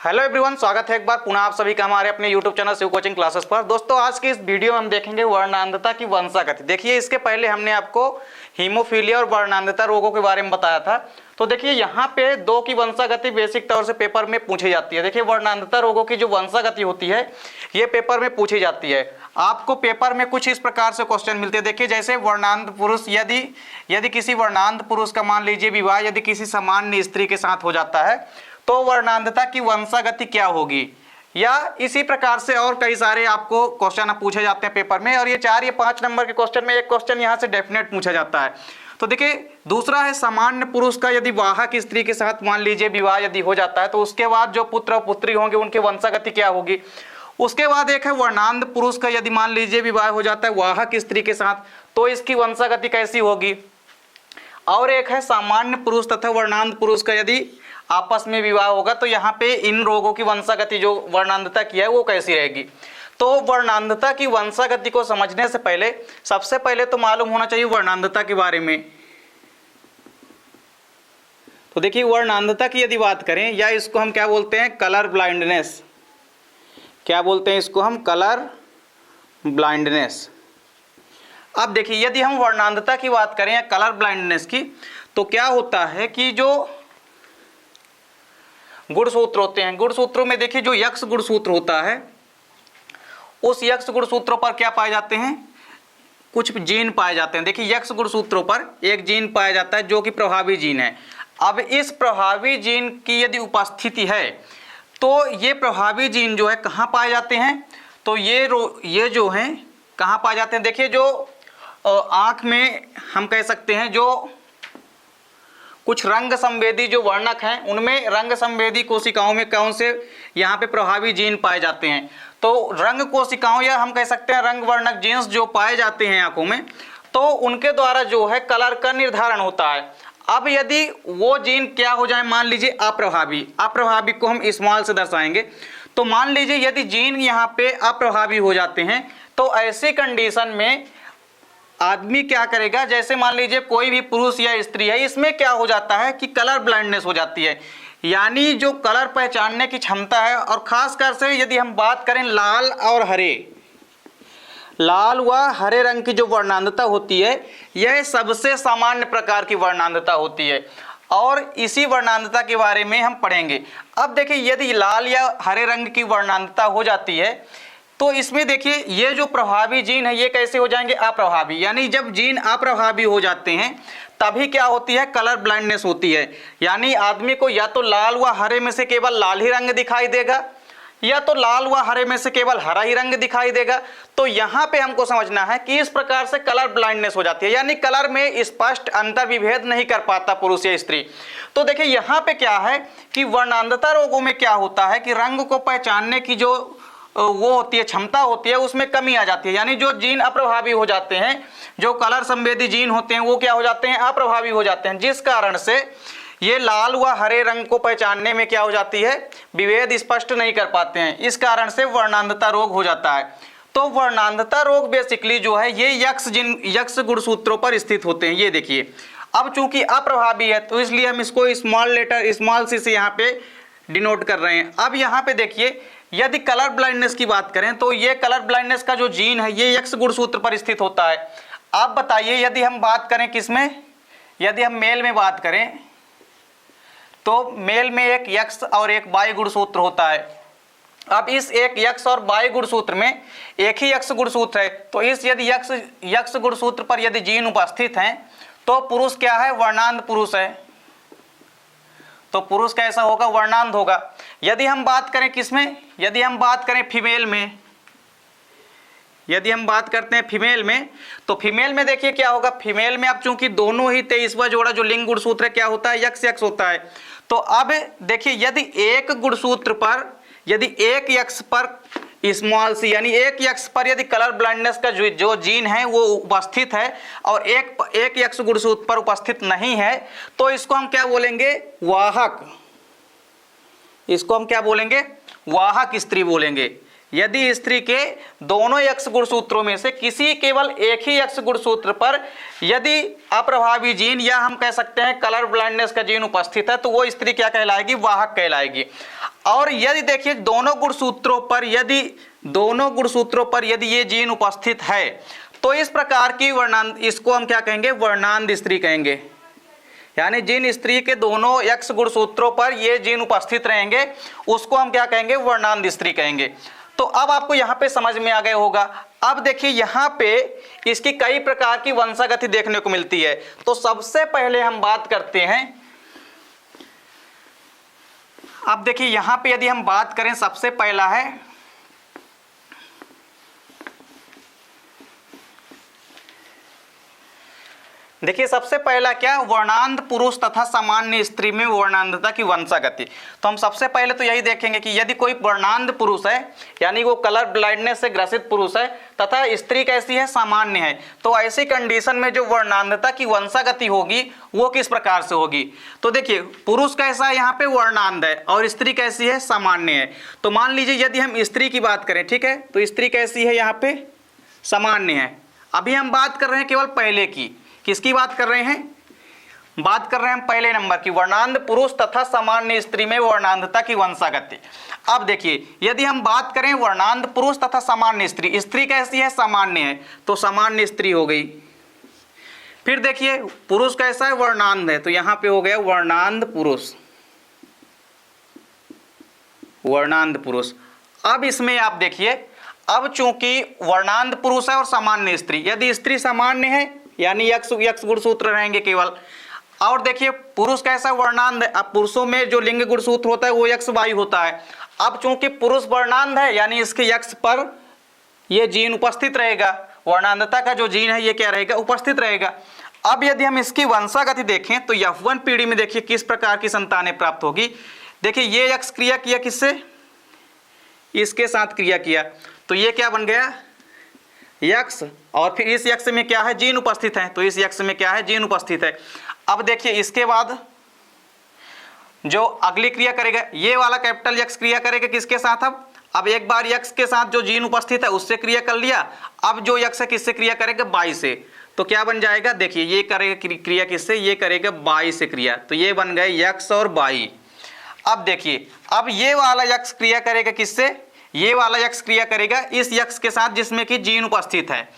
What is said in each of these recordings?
Hello everyone, स्वागत है एक बार पुनः आप सभी का हमारे अपने YouTube channel Shiv coaching classes पर। दोस्तों, आज की इस वीडियो में हम देखेंगे वर्णांधता की वंशागति। देखिए, इसके पहले हमने आपको हीमोफीलिया और वर्णांधता रोगों के बारे में बताया था। तो देखिए, यहाँ पे दो की वंशागति बेसिक तौर से पेपर में पूछी जाती है। देखिए, वर्णांधता रोगों की जो वंशागति होती है ये पेपर में पूछी जाती है। आपको पेपर में कुछ इस प्रकार से क्वेश्चन मिलते हैं। देखिए, जैसे वर्णांध पुरुष, यदि किसी वर्णांध पुरुष का मान लीजिए विवाह यदि किसी सामान्य स्त्री के साथ हो जाता है तो वर्णांधता की वंशागति क्या होगी, या इसी प्रकार से और कई सारे आपको क्वेश्चन पूछे जाते हैं पेपर में। और ये 4 या 5 नंबर के क्वेश्चन में एक क्वेश्चन यहाँ से डेफिनेट पूछा जाता है। तो देखिए, दूसरा है सामान्य पुरुष का यदि वाहक स्त्री के साथ मान लीजिए विवाह यदि हो जाता है तो उसके बाद जो पुत्र और पुत्री होंगे उनकी वंशागति क्या होगी। उसके बाद एक है वर्णांध पुरुष का यदि मान लीजिए विवाह हो जाता है वाहक स्त्री के साथ तो इसकी वंशागति कैसी होगी। और एक है सामान्य पुरुष तथा वर्णांध पुरुष का यदि आपस में विवाह होगा तो यहाँ पे इन रोगों की वंशागति जो वर्णांधता की है वो कैसी रहेगी। तो वर्णांधता की वंशागति को समझने से पहले सबसे पहले तो मालूम होना चाहिए वर्णांधता के बारे में। तो देखिए, वर्णांधता की यदि बात करें, या इसको हम क्या बोलते हैं, कलर ब्लाइंडनेस। क्या बोलते हैं इसको हम, कलर ब्लाइंडनेस। अब देखिए, यदि हम वर्णांधता की बात करें या कलर ब्लाइंडनेस की, तो क्या होता है कि जो गुणसूत्र होते हैं, गुणसूत्रों में देखिए जो यक्ष गुणसूत्र होता है उस यक्ष गुणसूत्रों पर क्या पाए जाते हैं, कुछ जीन पाए जाते हैं। देखिए, यक्ष गुणसूत्रों पर एक जीन पाया जाता है जो कि प्रभावी जीन है। अब इस प्रभावी जीन की यदि उपस्थिति है तो ये प्रभावी जीन जो है कहाँ पाए जाते हैं, तो ये जो हैं कहाँ पाए जाते हैं। देखिए, जो आँख में हम कह सकते हैं जो कुछ रंग संवेदी जो वर्णक हैं उनमें रंग संवेदी कोशिकाओं में कौन से यहाँ पे प्रभावी जीन पाए जाते हैं। तो रंग कोशिकाओं या हम कह सकते हैं रंग वर्णक जीन्स जो पाए जाते हैं आंखों में, तो उनके द्वारा जो है कलर का निर्धारण होता है। अब यदि वो जीन क्या हो जाए, मान लीजिए अप्रभावी, अप्रभावी को हम स्मॉल से दर्शाएंगे। तो मान लीजिए यदि जीन यहाँ पे अप्रभावी हो जाते हैं तो ऐसी कंडीशन में आदमी क्या करेगा, जैसे मान लीजिए कोई भी पुरुष या स्त्री है, इसमें क्या हो जाता है कि कलर ब्लाइंडनेस हो जाती है, यानी जो कलर पहचानने की क्षमता है। और खासकर से यदि हम बात करें लाल और हरे, लाल व हरे रंग की जो वर्णांधता होती है यह सबसे सामान्य प्रकार की वर्णांधता होती है और इसी वर्णांधता के बारे में हम पढ़ेंगे। अब देखिए, यदि लाल या हरे रंग की वर्णांधता हो जाती है तो इसमें देखिए ये जो प्रभावी जीन है ये कैसे हो जाएंगे, अप्रभावी। यानी जब जीन अप्रभावी हो जाते हैं तभी क्या होती है, कलर ब्लाइंडनेस होती है। यानी आदमी को या तो लाल व हरे में से केवल लाल ही रंग दिखाई देगा या तो लाल व हरे में से केवल हरा ही रंग दिखाई देगा। तो यहाँ पे हमको समझना है कि इस प्रकार से कलर ब्लाइंडनेस हो जाती है, यानी कलर में स्पष्ट अंतर विभेद नहीं कर पाता पुरुष या स्त्री। तो देखिए, यहाँ पे क्या है कि वर्णांधता रोगों में क्या होता है कि रंग को पहचानने की जो वो होती है क्षमता होती है उसमें कमी आ जाती है। यानी जो जीन अप्रभावी हो जाते हैं, जो कलर संवेदी जीन होते हैं वो क्या हो जाते हैं, अप्रभावी हो जाते हैं, जिस कारण से ये लाल व हरे रंग को पहचानने में क्या हो जाती है, विभेद स्पष्ट नहीं कर पाते हैं। इस कारण से वर्णांधता रोग हो जाता है। तो वर्णांधता रोग बेसिकली जो है ये यक्ष गुणसूत्रों पर स्थित होते हैं। ये देखिए, अब चूंकि अप्रभावी है तो इसलिए हम इसको स्मॉल सी से यहाँ पे डिनोट कर रहे हैं। अब यहाँ पे देखिए, यदि कलर ब्लाइंडनेस की बात करें तो ये कलर ब्लाइंडनेस का जो जीन है ये यक्ष गुणसूत्र पर स्थित होता है। आप बताइए, यदि हम बात करें किसमें, यदि हम मेल में बात करें तो मेल में एक यक्ष और एक वाई गुणसूत्र होता है। अब इस एक यक्ष और वाई गुणसूत्र में एक ही यक्ष गुणसूत्र है, तो इस यदि यक्ष गुणसूत्र पर यदि जीन उपस्थित हैं तो पुरुष क्या है, वर्णांध पुरुष है। तो पुरुष कैसा होगा, वर्णांध होगा। यदि हम बात करें किसमें, यदि हम बात करें फीमेल में, यदि हम बात करते हैं फीमेल में तो फीमेल में देखिए क्या होगा, फीमेल में अब चूंकि दोनों ही 23वां जोड़ा जो लिंग गुणसूत्र है क्या होता है, यक्ष यक्ष होता है। तो अब देखिए, यदि एक गुणसूत्र पर, यदि एक यक्ष पर स्मॉल सी यानी एक यक्ष पर यदि कलर ब्लाइंडनेस का जो जीन है वो उपस्थित है और एक यक्ष गुणसूत्र पर उपस्थित नहीं है तो इसको हम क्या बोलेंगे, वाहक। इसको हम क्या बोलेंगे, वाहक स्त्री बोलेंगे। यदि स्त्री के दोनों X गुणसूत्रों में से किसी केवल एक ही X गुणसूत्र पर यदि अप्रभावी जीन या हम कह सकते हैं कलर ब्लाइंडनेस का जीन उपस्थित है तो वो स्त्री क्या कहलाएगी, वाहक कहलाएगी। और यदि देखिए दोनों गुणसूत्रों पर यदि ये जीन उपस्थित है तो इस प्रकार की वर्णांध, इसको हम क्या कहेंगे, वर्णांध स्त्री कहेंगे। यानी जिन स्त्री के दोनों X गुणसूत्रों पर ये जीन उपस्थित रहेंगे उसको हम क्या कहेंगे, वर्णांध स्त्री कहेंगे। तो अब आपको यहाँ पे समझ में आ गया होगा। अब देखिए यहाँ पे इसकी कई प्रकार की वंशागति देखने को मिलती है। तो सबसे पहले हम बात करते हैं, अब देखिए यहाँ पे यदि हम बात करें, सबसे पहला है देखिए सबसे पहला क्या, वर्णांध पुरुष तथा सामान्य स्त्री में वर्णांधता की वंशागति। तो हम सबसे पहले तो यही देखेंगे कि यदि कोई वर्णांध पुरुष है यानी वो कलर ब्लाइंडनेस से ग्रसित पुरुष है तथा स्त्री कैसी है, सामान्य है, तो ऐसी कंडीशन में जो वर्णांधता की वंशागति होगी वो किस प्रकार से होगी। तो देखिए पुरुष कैसा है, यहाँ पे वर्णांध है और स्त्री कैसी है, सामान्य है। तो मान लीजिए यदि हम स्त्री की बात करें, ठीक है, तो स्त्री कैसी है, यहाँ पे सामान्य है। अभी हम बात कर रहे हैं केवल पहले की, किसकी बात कर रहे हैं, बात कर रहे हैं हम पहले नंबर की, वर्णांध पुरुष तथा सामान्य स्त्री में वर्णांधता की वंशागति। अब देखिए यदि हम बात करें वर्णांध पुरुष तथा सामान्य स्त्री, स्त्री कैसी है, सामान्य है, तो सामान्य स्त्री हो गई। फिर देखिए पुरुष कैसा है, वर्णांध है, तो यहां पे हो गया वर्णांध पुरुष, वर्णांध पुरुष। अब इसमें आप देखिए, अब चूंकि वर्णांध पुरुष है और सामान्य स्त्री, यदि स्त्री सामान्य है यानी X गुणसूत्र रहेंगे केवल, और देखिए पुरुष कैसा वर्णांध है। अब पुरुषों में जो लिंग गुणसूत्र होता है वो XY होता है। अब चूंकि पुरुष वर्णांध है यानी इसके X पर ये जीन उपस्थित रहेगा, वर्णांधता का जो जीन है ये क्या रहेगा, उपस्थित रहेगा। अब यदि हम इसकी वंशागति देखें तो F1 पीढ़ी में देखिए किस प्रकार की संतानें प्राप्त होगी। देखिए ये X क्रिया किया किससे, इसके साथ क्रिया किया, तो ये क्या बन गया, X, और फिर इस X में क्या है, जीन उपस्थित है, तो इस X में क्या है, जीन उपस्थित है। अब देखिए इसके बाद जो अगली क्रिया करेगा ये वाला कैपिटल X क्रिया करेगा किसके साथ, अब एक बार X के साथ जो जीन उपस्थित है उससे क्रिया कर लिया। अब जो X है किससे क्रिया करेगा, Y से, तो क्या बन जाएगा, देखिए ये करेगा क्रिया किससे, ये करेगा Y से क्रिया, तो ये बन गए X और Y। अब देखिए अब ये वाला X क्रिया करेगा किससे, ये वाला X क्रिया करेगा इस X के साथ जिसमें कि जीन उपस्थित है।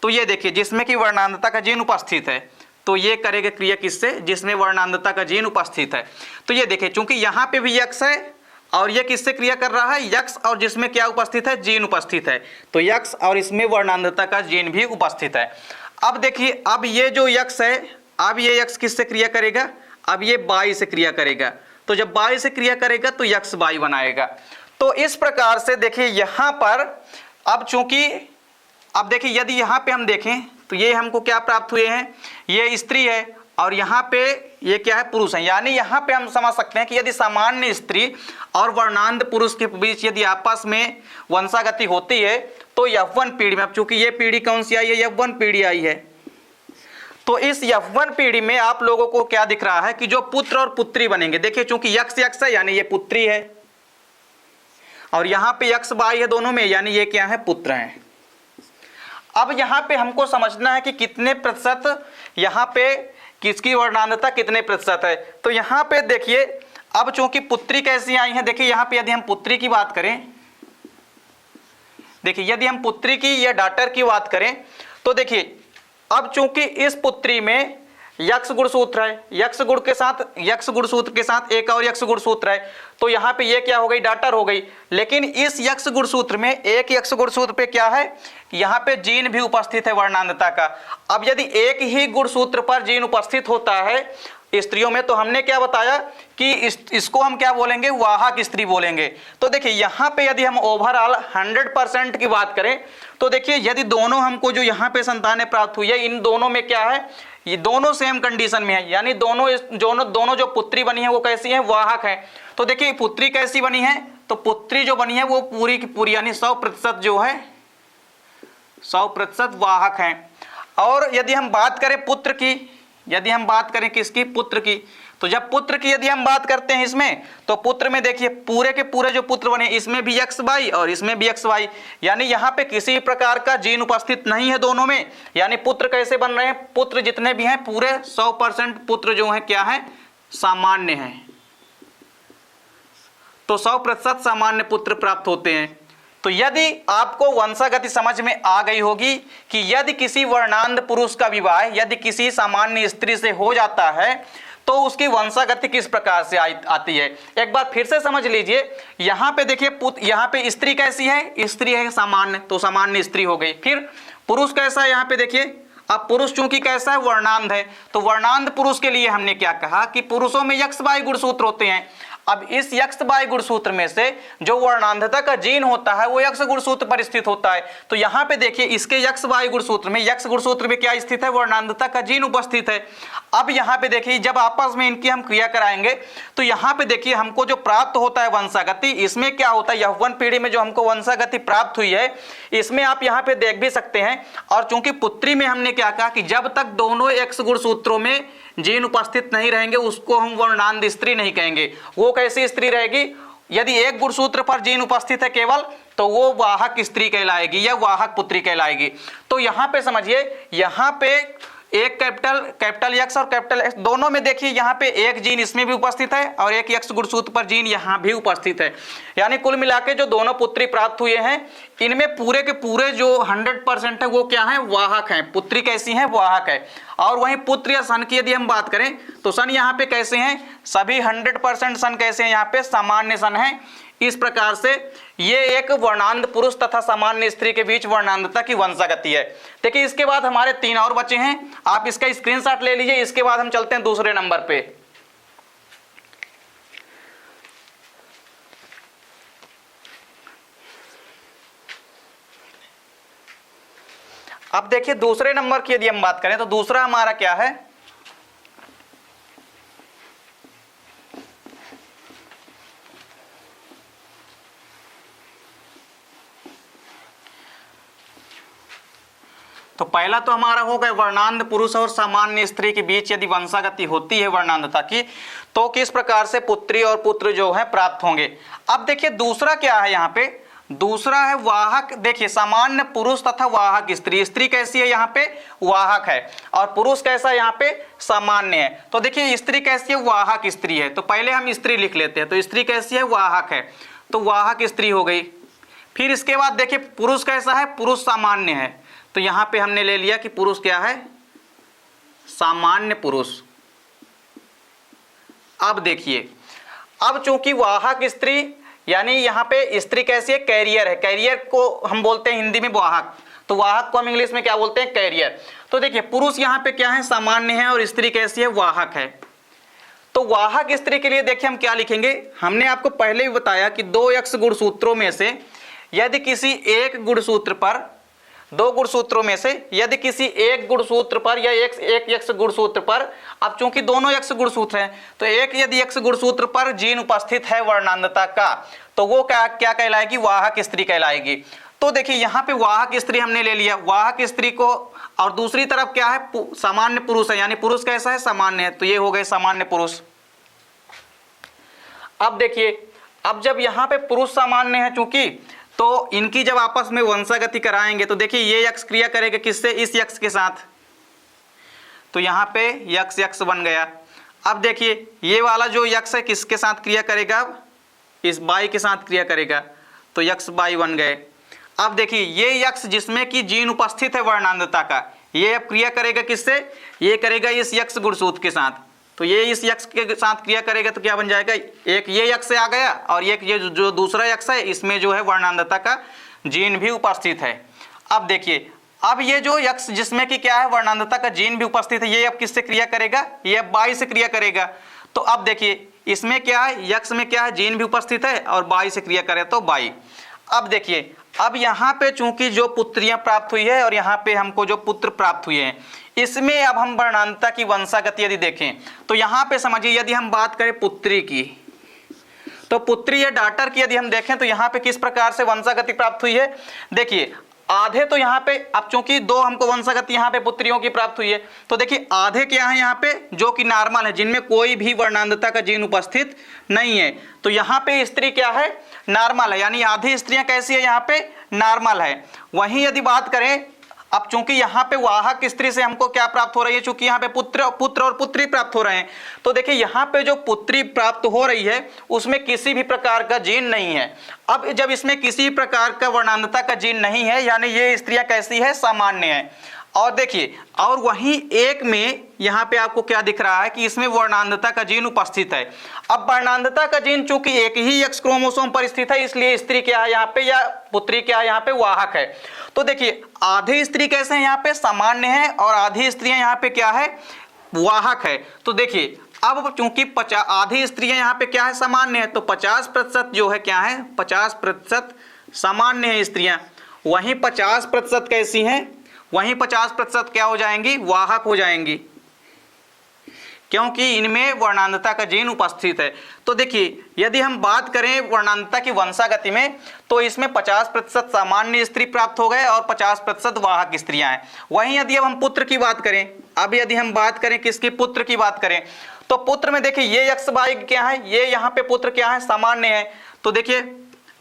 तो ये देखिए जिसमें कि वर्णांधता का जीन उपस्थित है, तो ये करेगा क्रिया किससे, जिसमें वर्णांधता का जीन उपस्थित है। तो ये देखिए चूंकि यहाँ पे भी X है और ये किससे क्रिया कर रहा है, X और जिसमें क्या उपस्थित है, जीन उपस्थित है, तो X और इसमें वर्णांधता का जीन भी उपस्थित है। अब देखिए अब ये जो X है, अब ये X किससे क्रिया करेगा, अब ये Y से क्रिया करेगा, तो जब Y से क्रिया करेगा तो XY बनाएगा। तो इस प्रकार से देखिए यहाँ पर अब चूंकि अब देखिए यदि यहाँ पे हम देखें तो ये हमको क्या प्राप्त हुए हैं, ये स्त्री है और यहाँ पे ये क्या है, पुरुष है। यानी यहाँ पे हम समझ सकते हैं कि यदि सामान्य स्त्री और वर्णांध पुरुष के बीच यदि आपस में वंशागति होती है तो F1 पीढ़ी में, अब चूंकि ये पीढ़ी कौन सी आई है, F1 पीढ़ी आई है, तो इस F1 पीढ़ी में आप लोगों को क्या दिख रहा है कि जो पुत्र और पुत्री बनेंगे। देखिए चूंकि X है यानी ये पुत्री है और यहाँ पे XY है दोनों में, यानी ये क्या है, पुत्र हैं। अब यहाँ पे हमको समझना है कि कितने प्रतिशत यहाँ पे किसकी वर्णांधता कितने प्रतिशत है। तो यहाँ पे देखिए अब चूंकि पुत्री कैसी आई है, देखिए यहाँ पे यदि हम पुत्री की बात करें, देखिए यदि हम पुत्री की या डॉटर की बात करें तो देखिए अब चूंकि इस पुत्री में X गुणसूत्र है, X गुणसूत्र के साथ एक और X गुणसूत्र है, तो यहाँ पे ये क्या हो गई, डॉटर हो गई। लेकिन इस X गुणसूत्र में एक X गुणसूत्र पे क्या है, यहाँ पे जीन भी उपस्थित है वर्णांधता का। अब यदि एक ही गुणसूत्र पर जीन उपस्थित होता है स्त्रियों में, तो हमने क्या बताया कि इसको हम क्या बोलेंगे, वाहक स्त्री बोलेंगे। तो देखिए यहाँ पे यदि हम ओवरऑल 100% की बात करें तो देखिए यदि दोनों हमको जो यहाँ पे संतानें प्राप्त हुई है, इन दोनों में क्या है, ये दोनों सेम कंडीशन में है, यानी दोनों जो पुत्री बनी है वो कैसी है, वाहक है। तो देखिए पुत्री कैसी बनी है, तो पुत्री जो बनी है वो पूरी की पूरी यानी 100% जो है 100% वाहक है। और यदि हम बात करें पुत्र की, यदि हम बात करें किसकी, पुत्र की, तो जब पुत्र की यदि हम बात करते हैं इसमें, तो पुत्र में देखिए पूरे के पूरे जो पुत्र बने इसमें भी XY और इसमें भी XY, यानी यहाँ पे किसी प्रकार का जीन उपस्थित नहीं है दोनों में। यानी पुत्र कैसे बन रहे हैं, पुत्र जितने भी हैं पूरे 100% पुत्र जो है क्या है, सामान्य हैं। तो 100% सामान्य पुत्र प्राप्त होते हैं। तो यदि आपको वंशागति समझ में आ गई होगी कि यदि किसी वर्णांध पुरुष का विवाह यदि किसी सामान्य स्त्री से हो जाता है तो उसकी वंशागति किस प्रकार से आती है। एक बार फिर से समझ लीजिए, यहाँ पे देखिए यहाँ पे स्त्री कैसी है, स्त्री है सामान्य, तो सामान्य स्त्री हो गई। फिर पुरुष कैसा है, यहाँ पे देखिए, अब पुरुष चूंकि कैसा है, वर्णांध है, तो वर्णांध पुरुष के लिए हमने क्या कहा कि पुरुषों में XY गुणसूत्र होते हैं। अब इस XY गुणसूत्र में से जो वर्णांधता का जीन होता है वो X गुणसूत्र पर स्थित होता है। तो यहाँ पे देखिए इसके XY गुणसूत्र में, X गुणसूत्र में क्या स्थित है, वर्णांधता का जीन उपस्थित है। अब यहाँ पे देखिए जब आपस में इनकी हम क्रिया कराएंगे तो यहाँ पे देखिए हमको जो प्राप्त होता है वंशागति, इसमें क्या होता है, यौवन पीढ़ी में जो हमको वंशागति प्राप्त हुई है इसमें आप यहाँ पे देख भी सकते हैं। और चूंकि पुत्री में हमने क्या कहा कि जब तक दोनों X गुणसूत्रों में जीन उपस्थित नहीं रहेंगे उसको हम वर्णांध स्त्री नहीं कहेंगे। वो कैसी स्त्री रहेगी, यदि एक गुणसूत्र पर जीन उपस्थित है केवल तो वो वाहक स्त्री कहलाएगी या वाहक पुत्री कहलाएगी। तो यहाँ पे समझिए, यहाँ पे एक कैपिटल X और कैपिटल X दोनों में देखिए यहाँ पे एक जीन इसमें भी उपस्थित है और एक X गुणसूत्र पर जीन यहाँ भी उपस्थित है। यानी कुल मिला के जो दोनों पुत्री प्राप्त हुए हैं इनमें पूरे के पूरे जो 100% है वो क्या है, वाहक हैं। पुत्री कैसी है, वाहक है। और वहीं पुत्र या सन की यदि हम बात करें तो सन यहाँ पे कैसे हैं, सभी 100% सन कैसे हैं, यहाँ पे सामान्य सन है। इस प्रकार से ये एक वर्णांध पुरुष तथा सामान्य स्त्री के बीच वर्णांधता की वंशागति है। देखिए इसके बाद हमारे 3 और बचे हैं, आप इसका स्क्रीनशॉट ले लीजिए। इसके बाद हम चलते हैं दूसरे नंबर पे। अब देखिए दूसरे नंबर की यदि हम बात करें तो दूसरा हमारा क्या है, तो पहला तो हमारा हो गया वर्णांध पुरुष और सामान्य स्त्री के बीच यदि वंशागति होती है वर्णांधता की तो किस प्रकार से पुत्री और पुत्र जो है प्राप्त होंगे। अब देखिए दूसरा क्या है, यहाँ पे दूसरा है वाहक। देखिए सामान्य पुरुष तथा वाहक स्त्री, स्त्री कैसी है, यहाँ पे वाहक है और पुरुष कैसा है, यहाँ पे सामान्य है। तो देखिए स्त्री कैसी है, वाहक स्त्री है। तो पहले हम स्त्री लिख लेते हैं, तो स्त्री कैसी है, वाहक है, तो वाहक स्त्री हो गई। फिर इसके बाद देखिए पुरुष कैसा है, पुरुष सामान्य है, तो यहां पे हमने ले लिया कि पुरुष क्या है, सामान्य पुरुष। अब देखिए, अब चूंकि वाहक स्त्री यानी यहां पे स्त्री कैसी है, कैरियर है। कैरियर को हम बोलते हैं हिंदी में वाहक, तो वाहक को हम इंग्लिश में क्या बोलते हैं, कैरियर। तो देखिए पुरुष यहां पे क्या है, सामान्य है और स्त्री कैसी है, वाहक है। तो वाहक स्त्री के लिए देखिए हम क्या लिखेंगे, हमने आपको पहले भी बताया कि 2 X गुणसूत्रों में से यदि किसी एक गुणसूत्र पर, 2 गुणसूत्रों में से यदि किसी एक गुणसूत्र पर या एक X गुणसूत्र पर, अब चूंकि दोनों X गुणसूत्र हैं तो एक यदि X गुणसूत्र पर जीन उपस्थित है वर्णांधता का तो वो क्या कहलाएगी, वाहक स्त्री कहलाएगी। तो देखिए यहाँ पे वाहक स्त्री हमने ले लिया, वाहक स्त्री को, और दूसरी तरफ क्या है, सामान्य पुरुष है, यानी पुरुष कैसा है, सामान्य है, तो ये हो गए सामान्य पुरुष। अब देखिए, अब जब यहाँ पे पुरुष सामान्य है चूंकि, तो इनकी जब आपस में वंशागति कराएंगे तो देखिए ये X क्रिया करेगा किससे, इस X के साथ, तो यहाँ पे X बन गया। अब देखिए ये वाला जो X है किसके साथ क्रिया करेगा, अब इस Y के साथ क्रिया करेगा, तो XY बन गए। अब देखिए ये X जिसमें कि जीन उपस्थित है वर्णांधता का, ये अब क्रिया करेगा किससे, ये करेगा इस X गुणसूत्र के साथ, तो ये इस X के साथ क्रिया करेगा तो क्या बन जाएगा, एक ये X से आ गया और एक ये जो दूसरा X है इसमें जो है वर्णांधता का जीन भी उपस्थित है। अब देखिए, अब ये जो X जिसमें कि क्या है, वर्णांधता का जीन भी उपस्थित है, ये अब किससे क्रिया करेगा, ये अब Y से क्रिया करेगा। तो अब देखिए इसमें क्या है, X में क्या है, जीन भी उपस्थित है और Y से क्रिया करे तो Y। अब देखिए, अब यहाँ पे चूंकि जो पुत्रियां प्राप्त हुई है और यहाँ पे हमको जो पुत्र प्राप्त हुए हैं, इसमें अब हम वर्णांधता की वंशागति यदि देखें तो यहाँ पे समझिए यदि हम बात करें पुत्री की, तो पुत्री या डॉटर की यदि हम देखें तो यहाँ पे किस प्रकार से वंशागति प्राप्त हुई है। देखिए आधे तो यहाँ पे, अब चूंकि दो हमको वंशागति यहाँ पे पुत्रियों की प्राप्त हुई है, तो देखिए आधे क्या है यहाँ पे जो कि नॉर्मल है, जिनमें कोई भी वर्णांधता का जीन उपस्थित नहीं है। तो यहाँ पे स्त्री क्या है, नॉर्मल है, यानी आधी स्त्रियां कैसी है, यहाँ पे नॉर्मल है। वहीं यदि बात करें, अब चूंकि यहाँ पे वाहक स्त्री से हमको क्या प्राप्त हो रही है, चूंकि यहाँ पे पुत्र और पुत्री प्राप्त हो रहे हैं, तो देखिए यहाँ पे जो पुत्री प्राप्त हो रही है उसमें किसी भी प्रकार का जीन नहीं है। अब जब इसमें किसी प्रकार का वर्णांधता का जीन नहीं है, यानी ये स्त्रियां कैसी है, सामान्य है। और देखिए, और वहीं एक में यहाँ पे आपको क्या दिख रहा है कि इसमें वर्णांधता का जीन उपस्थित है। अब वर्णांधता का जीन चूंकि एक ही एक्स क्रोमोसोम पर स्थित है, इसलिए स्त्री क्या है यहाँ पे, या पुत्री क्या है यहाँ पे, वाहक है। तो देखिए आधी स्त्री कैसे हैं, यहाँ पे सामान्य है, और आधी स्त्रियां यहाँ पे क्या है, वाहक है। तो देखिए अब चूंकि आधी स्त्रियां यहाँ पे क्या है, सामान्य है, तो 50% जो है क्या है, 50% सामान्य है स्त्रियां। वहीं 50% कैसी हैं, वहीं 50% क्या हो जाएंगी, वाहक हो जाएंगी, क्योंकि इनमें वर्णांधता का जीन उपस्थित है। तो देखिए यदि हम बात करें वर्णांधता की वंशागति में, तो इसमें 50% सामान्य स्त्री प्राप्त हो गए और 50% वाहक स्त्रियां हैं। वहीं यदि अब हम पुत्र की बात करें, अब यदि हम बात करें किसकी, पुत्र की बात करें, तो पुत्र में देखिए ये एक्स वाई क्या है, ये यहाँ पे पुत्र क्या है, सामान्य है। तो देखिए,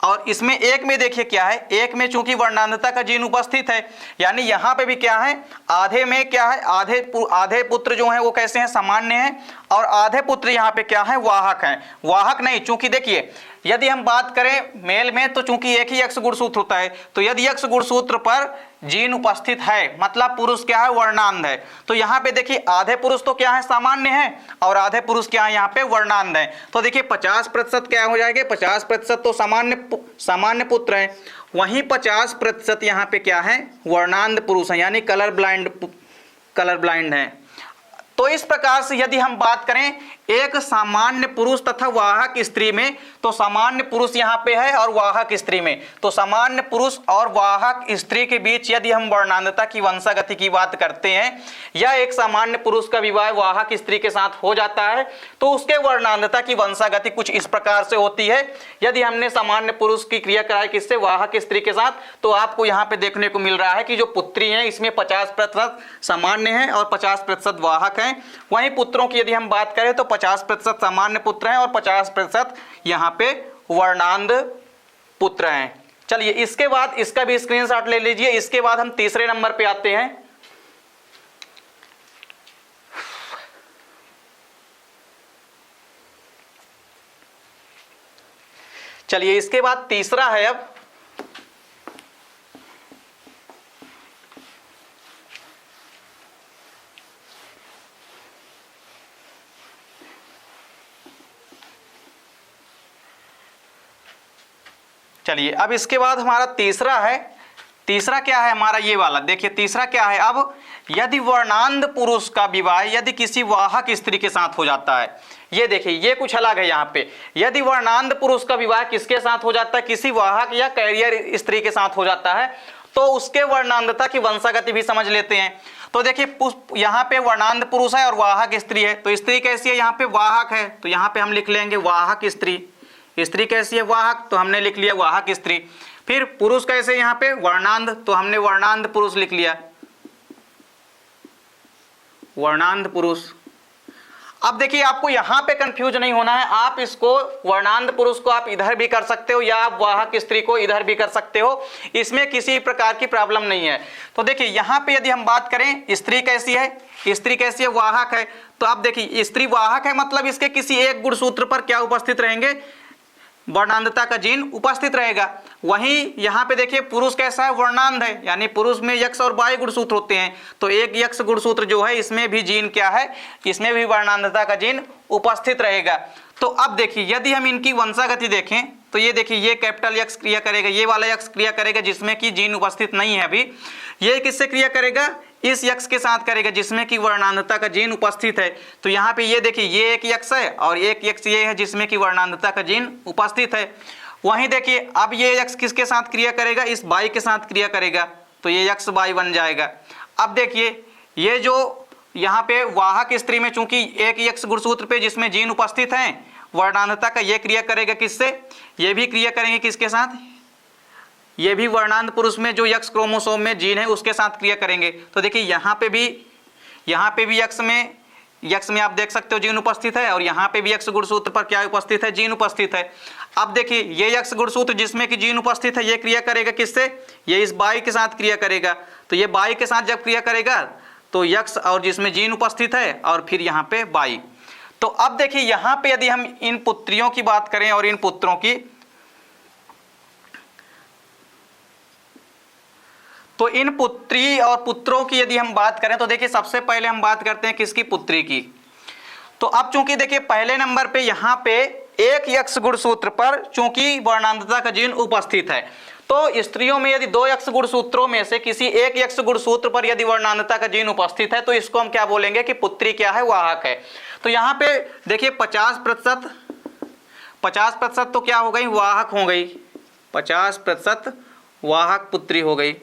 और इसमें एक में देखिए क्या है, एक में चूंकि वर्णांधता का जीन उपस्थित है, यानी यहाँ पे भी क्या है, आधे में क्या है, आधे पुत्र जो हैं वो कैसे हैं, सामान्य हैं, और आधे पुत्र यहाँ पे क्या है, वाहक हैं। वाहक नहीं, चूंकि देखिए यदि हम बात करें मेल में, तो चूंकि एक ही एक्स गुणसूत्र होता है, तो यदि एक्स गुणसूत्र पर जीन उपस्थित है, मतलब पुरुष क्या है, वर्णांध है, तो यहाँ पे देखिए आधे पुरुष तो क्या है, सामान्य है, और आधे पुरुष क्या है, यहाँ पे वर्णांध है। तो देखिए 50% क्या हो जाएगा, 50% तो सामान्य पुत्र है, वहीं 50% यहाँ पे क्या है, वर्णांध पुरुष है, यानी कलर ब्लाइंड है। तो इस प्रकार से यदि हम बात करें एक सामान्य पुरुष तथा वाहक स्त्री में, तो सामान्य पुरुष यहाँ पे है और वाहक स्त्री में, तो सामान्य पुरुष और वाहक स्त्री के बीच यदि हम वर्णांधता की वंशागति की बात करते हैं, या एक सामान्य पुरुष का विवाह वाहक स्त्री के साथ हो जाता है, तो उसके वर्णांधता की वंशागति कुछ इस प्रकार से होती है। यदि हमने सामान्य पुरुष की क्रिया कराई किससे, वाहक स्त्री के साथ, तो आपको यहाँ पे देखने को मिल रहा है कि जो पुत्री है इसमें 50% सामान्य है और 50% वाहक है। वहीं पुत्रों की यदि हम बात करें तो 50% सामान्य पुत्र हैं और 50% यहाँ पे वर्णांध पुत्र हैं। चलिए इसके बाद इसका भी स्क्रीनशॉट ले लीजिए। इसके बाद हम तीसरे नंबर पे आते हैं। चलिए इसके बाद तीसरा है, अब चलिए अब इसके बाद हमारा तीसरा है। तीसरा क्या है हमारा, ये वाला देखिए। तीसरा क्या है, अब यदि वर्णांध पुरुष का विवाह यदि किसी वाहक स्त्री के साथ हो जाता है, ये देखिए ये कुछ अलग है यहाँ पे। यदि वर्णांध पुरुष का विवाह किसके साथ हो जाता है, किसी वाहक या कैरियर स्त्री के साथ हो जाता है, तो उसके वर्णांधता की वंशागति भी समझ लेते हैं। तो देखिए यहाँ पे वर्णांध पुरुष है और वाहक स्त्री है, तो स्त्री कैसी है, यहाँ पे वाहक है, तो यहाँ पे हम लिख लेंगे वाहक स्त्री। स्त्री कैसी है, वाहक, तो हमने लिख लिया वाहक स्त्री। फिर पुरुष कैसे, यहाँ पे वर्णांध, तो हमने वर्णांध पुरुष लिख लिया, वर्णांध पुरुष। अब देखिए आपको यहाँ पे कंफ्यूज नहीं होना है, आप इसको वर्णांध पुरुष को आप इधर भी कर सकते हो या आप वाहक स्त्री को इधर भी कर सकते हो, इसमें किसी प्रकार की प्रॉब्लम नहीं है। तो देखिए यहाँ पे यदि हम बात करें स्त्री कैसी है, स्त्री कैसी है, वाहक है, तो आप देखिए स्त्री वाहक है, मतलब इसके किसी एक गुणसूत्र पर क्या उपस्थित रहेंगे, वर्णांधता का जीन उपस्थित रहेगा। वहीं यहाँ पे देखिए पुरुष कैसा है, वर्णांध है, यानी पुरुष में यक्स और वाई गुणसूत्र होते हैं, तो एक यक्स गुणसूत्र जो है इसमें भी जीन क्या है, इसमें भी वर्णांधता का जीन उपस्थित रहेगा। तो अब देखिए यदि हम इनकी वंशागति देखें, तो ये देखिए ये कैपिटल यक्स क्रिया करेगा, ये वाला यक्स क्रिया करेगा जिसमें कि जीन उपस्थित नहीं है अभी, ये किससे क्रिया करेगा, इस यक्स के साथ करेगा जिसमें कि वर्णांधता का जीन उपस्थित है। तो यहाँ पे ये देखिए ये एक यक्स है और एक यक्स ये है जिसमें कि वर्णांधता का जीन उपस्थित है। वहीं देखिए अब ये यक्स किसके साथ क्रिया करेगा, इस बाई के साथ क्रिया करेगा, तो ये यक्स बाई बन जाएगा। अब देखिए ये जो यहाँ पे वाहक स्त्री में चूंकि एक यक्स गुणसूत्र पे जिसमें जीन उपस्थित है वर्णांधता का, ये क्रिया करेगा किससे, ये भी क्रिया करेंगे किसके साथ, ये भी वर्णांध पुरुष में जो यक्स क्रोमोसोम में जीन है उसके साथ क्रिया करेंगे। तो देखिए यहाँ पे भी यक्स में आप देख सकते हो जीन उपस्थित है, और यहाँ पे भी यक्स गुणसूत्र पर क्या उपस्थित है, जीन उपस्थित है। अब देखिए ये यक्स गुणसूत्र जिसमें कि जीन उपस्थित है ये क्रिया करेगा किससे, ये इस बाई के साथ क्रिया करेगा। तो ये बाई के साथ जब क्रिया करेगा तो यक्स और जिसमें जीन उपस्थित है और फिर यहाँ पे बाई। तो अब देखिए यहाँ पे यदि हम इन पुत्रियों की बात करें और इन पुत्रों की, तो इन पुत्री और पुत्रों की यदि हम बात करें तो देखिए सबसे पहले हम बात करते हैं किसकी, पुत्री की। तो अब चूंकि देखिए पहले नंबर पे यहाँ पे एक यक्स गुणसूत्र पर चूंकि वर्णांधता का जीन उपस्थित है, तो स्त्रियों में यदि 2 यक्स गुणसूत्रों में से किसी एक यक्स गुणसूत्र पर यदि वर्णांधता का जीन उपस्थित है तो इसको हम क्या बोलेंगे कि पुत्री क्या है, वाहक है। तो यहाँ पे देखिए 50% तो क्या हो गई, वाहक हो गई, 50% वाहक पुत्री हो गई।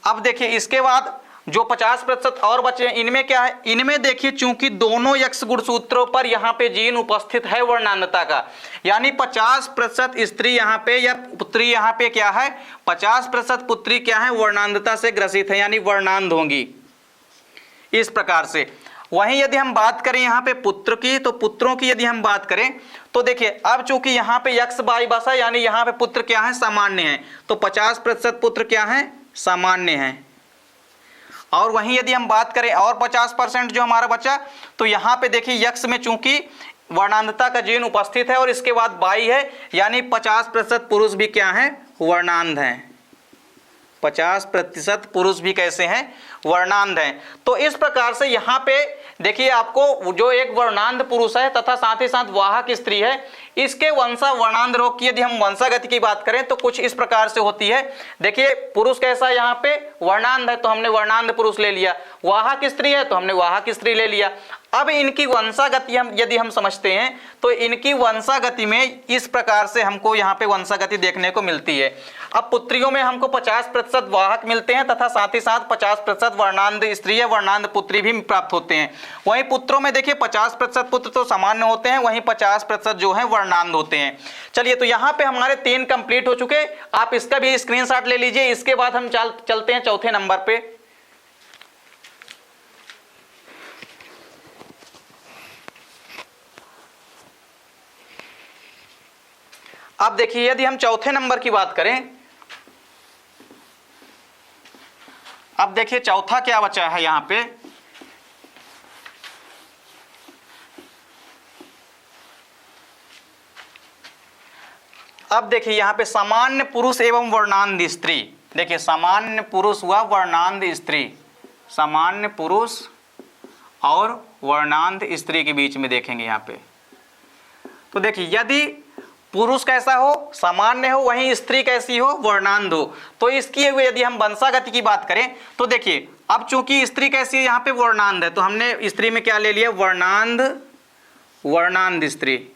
अब देखिए इसके बाद जो 50% और बचे हैं इनमें क्या है, इनमें देखिए चूंकि दोनों यक्स गुणसूत्रों पर यहाँ पे जीन उपस्थित है वर्णांधता का, यानी 50% स्त्री यहाँ पे या पुत्री यहाँ पे क्या है, 50% पुत्री क्या है, वर्णांधता से ग्रसित है, यानी वर्णांध होंगी इस प्रकार से। वहीं यदि हम बात करें यहाँ पे पुत्र की, तो पुत्रों की यदि हम बात करें तो देखिए अब चूंकि यहाँ पे यक्स बाई बस है, यानी यहाँ पे पुत्र क्या है, सामान्य है, तो 50% पुत्र क्या है, सामान्य है। और वहीं यदि हम बात करें और 50% जो हमारा बचा, तो यहाँ पे देखिए यक्स में चूंकि वर्णांधता का जीन उपस्थित है और इसके बाद बाई है, यानी 50% पुरुष भी क्या है, वर्णांध हैं, 50% पुरुष भी कैसे हैं, वर्णांध हैं। तो इस प्रकार से यहाँ पे देखिए आपको जो एक वर्णांध पुरुष है तथा साथ ही साथ वाहक स्त्री है, इसके वंशा वर्णांध रोग की यदि हम वंशागति की बात करें तो कुछ इस प्रकार से होती है। देखिए पुरुष कैसा है, यहाँ पे वर्णांध है तो हमने वर्णांध पुरुष ले लिया, वाहक स्त्री है तो हमने वाहक स्त्री ले लिया। अब इनकी वंशागति यदि हम समझते हैं तो इनकी वंशागति में इस प्रकार से हमको यहाँ पे वंशागति देखने को मिलती है। अब पुत्रियों में हमको 50% वाहक मिलते हैं तथा साथ ही साथ 50% वर्णांध स्त्री या वर्णांध पुत्री भी प्राप्त होते हैं। वहीं पुत्रों में देखिए 50% पुत्र तो सामान्य होते हैं, वहीं 50% जो है वर्णांध होते हैं। चलिए तो यहाँ पे हमारे 3 कंप्लीट हो चुके, आप इसका भी स्क्रीनशॉट ले लीजिए। इसके बाद हम चलते हैं चौथे नंबर पे। अब देखिए यदि हम चौथे नंबर की बात करें, अब देखिए चौथा क्या बचा है यहाँ पे, अब देखिए यहाँ पे सामान्य पुरुष एवं वर्णांध स्त्री। देखिए सामान्य पुरुष व वर्णांध स्त्री, सामान्य पुरुष और वर्णांध स्त्री के बीच में देखेंगे यहाँ पे। तो देखिए यदि पुरुष कैसा हो, सामान्य हो, वहीं स्त्री कैसी हो, वर्णांध हो, तो इसकी यदि हम वंशागति की बात करें तो देखिए अब चूंकि स्त्री कैसी है, यहाँ पे वर्णांध है, तो हमने स्त्री में क्या ले लिया, वर्णांध स्त्री।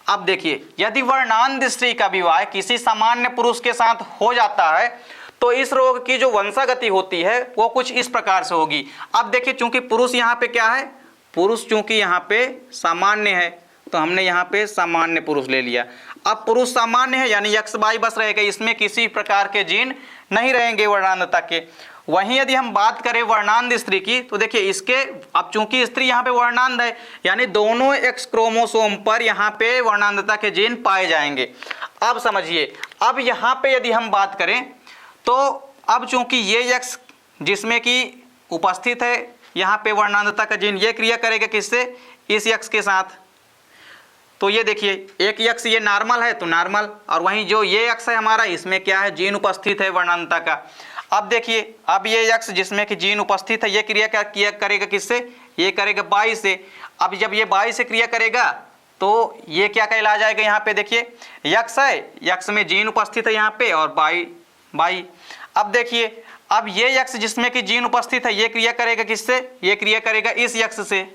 अब देखिए यदि वर्णांध स्त्री का विवाह किसी सामान्य पुरुष के साथ हो जाता है तो इस रोग की जो वंशागति होती है वो कुछ इस प्रकार से होगी। अब देखिए चूंकि पुरुष यहाँ पे क्या है, पुरुष चूंकि यहाँ पे सामान्य है तो हमने यहाँ पे सामान्य पुरुष ले लिया। अब पुरुष सामान्य है यानी यक्स बाई बस रहेगा, इसमें किसी प्रकार के जीन नहीं रहेंगे वर्णांधता के। वहीं यदि हम बात करें वर्णांध स्त्री की तो देखिए इसके, अब चूंकि स्त्री यहाँ पे वर्णांध है यानी दोनों एक्स क्रोमोसोम पर यहाँ पे वर्णांधता के जीन पाए जाएंगे। अब समझिए, अब यहाँ पे यदि हम बात करें तो अब चूंकि ये यक्स जिसमें कि उपस्थित है यहाँ पे वर्णांधता का जीन, ये क्रिया करेगा किससे, इस यक्स के साथ। तो ये देखिए एक यक्स ये नॉर्मल है तो नॉर्मल, और वहीं जो ये यक्स है हमारा इसमें क्या है, जीन उपस्थित है वर्णांधता का। अब देखिए अब ये यक्स जिसमें कि जीन उपस्थित है ये क्रिया करेगा किससे, ये करेगा बाई से। अब जब ये बाई से क्रिया करेगा तो ये क्या कहला जाएगा, यहाँ पे देखिए यक्स है, यक्स में जीन उपस्थित है यहाँ पे और बाई। अब देखिए अब ये यक्स जिसमें कि जीन उपस्थित है ये क्रिया करेगा किससे, ये क्रिया करेगा इस यक्स से।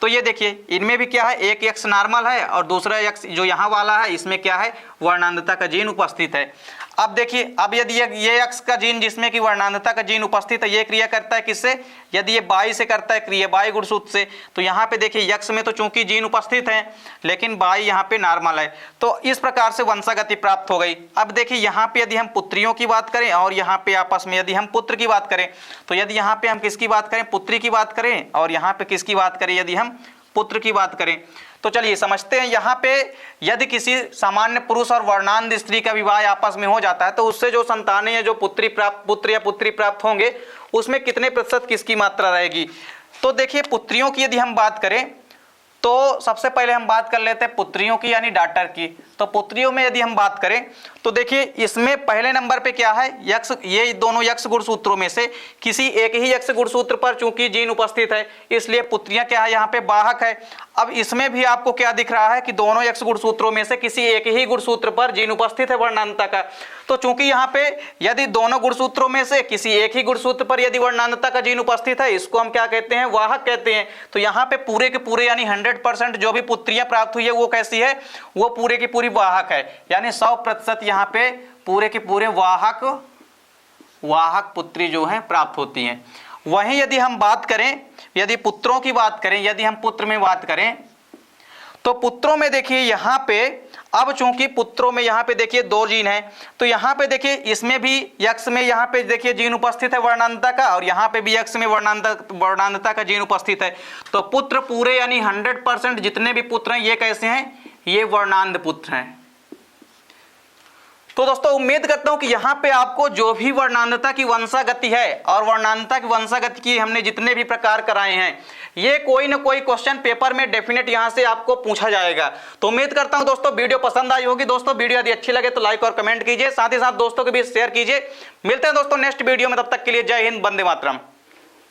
तो ये देखिए इनमें भी क्या है, एक यक्स नॉर्मल है और दूसरा यक्स जो यहाँ वाला है इसमें क्या है, वर्णांधता का जीन उपस्थित है। अब देखिए, अब यदि ये X का जीन जिसमें कि वर्णांधता का जीन उपस्थित है, ये क्रिया करता है किससे? यदि ये Y से करता है क्रिया, Y गुणसूत्र से, तो यहाँ पे देखिए X में तो चूंकि जीन उपस्थित है लेकिन Y यहाँ पे नॉर्मल है, तो इस प्रकार से वंशागति प्राप्त हो गई। अब देखिए यहाँ पे यदि हम पुत्रियों की बात करें और यहाँ पे आपस में यदि हम पुत्र की बात करें, तो यदि यहाँ पे हम किसकी बात करें? पुत्री की बात करें, और यहाँ पे किसकी बात करें? यदि हम पुत्र की बात करें, तो चलिए समझते हैं। यहाँ पे यदि किसी सामान्य पुरुष और वर्णांध स्त्री का विवाह आपस में हो जाता है तो उससे जो संतानें या जो पुत्र या पुत्री प्राप्त होंगे उसमें कितने प्रतिशत किसकी मात्रा रहेगी? तो देखिए पुत्रियों की यदि हम बात करें तो सबसे पहले हम बात कर लेते हैं पुत्रियों की यानी डॉटर की। तो पुत्रियों में यदि हम बात करें तो देखिए इसमें पहले नंबर पे क्या है? यक्ष, ये दोनों यक्ष गुणसूत्रों में से किसी एक ही यक्ष गुणसूत्र पर चूंकि जीन उपस्थित है इसलिए पुत्रियां क्या है? यहाँ पे वाहक है। अब इसमें भी आपको क्या दिख रहा है कि दोनों यक्ष गुणसूत्रों में से किसी एक ही गुणसूत्र पर जीन उपस्थित है वर्णांधता का। तो चूंकि यहाँ पे यदि दोनों गुणसूत्रों में से किसी एक ही गुणसूत्र पर यदि वर्णांधता का जीन उपस्थित है, इसको हम क्या कहते हैं? वाहक कहते हैं। तो यहाँ पे पूरे के पूरे यानी 100% जो भी पुत्रियां प्राप्त हुई है वो कैसी है? वो पूरे की पूरी वाहक है, यानी 100% यहाँ पे पूरे के पूरे वाहक पुत्री जो है प्राप्त होती हैं। वहीं यदि हम बात करें, यदि पुत्रों की बात करें, यदि हम पुत्र में बात करें तो पुत्रों में देखिए यहाँ पे अब चूंकि पुत्रों में यहाँ पे देखिए 2 जीन है, तो यहाँ पे देखिए इसमें भी यक्ष में यहाँ पे देखिए जीन उपस्थित है वर्णांधता का, और यहाँ पे भी यक्ष में वर्णांधता का जीन उपस्थित है। तो पुत्र पूरे यानी 100% जितने भी पुत्र हैं ये कैसे हैं? ये वर्णांध पुत्र हैं। तो दोस्तों उम्मीद करता हूं कि यहाँ पे आपको जो भी वर्णांधता की वंशागति है और वर्णांधता की वंशागति की हमने जितने भी प्रकार कराए हैं, ये कोई ना कोई क्वेश्चन पेपर में डेफिनेट यहाँ से आपको पूछा जाएगा। तो उम्मीद करता हूं दोस्तों वीडियो पसंद आई होगी। दोस्तों वीडियो यदि अच्छी लगे तो लाइक और कमेंट कीजिए, साथ ही साथ दोस्तों के बीच शेयर कीजिए। मिलते हैं दोस्तों नेक्स्ट वीडियो में, तब तक के लिए जय हिंद, वंदे मातरम।